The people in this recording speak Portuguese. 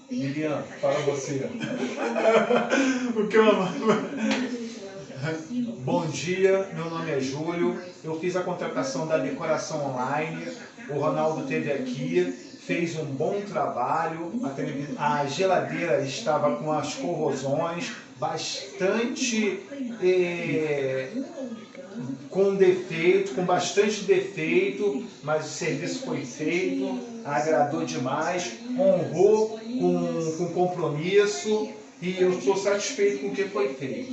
Lilian, para você. O que eu amo. Bom dia, meu nome é Júlio. Eu fiz a contratação da decoração online. O Ronaldo esteve aqui, fez um bom trabalho. A geladeira estava com as corrosões, bastante com bastante defeito, mas o serviço foi feito, agradou demais, honrou com compromisso e eu estou satisfeito com o que foi feito.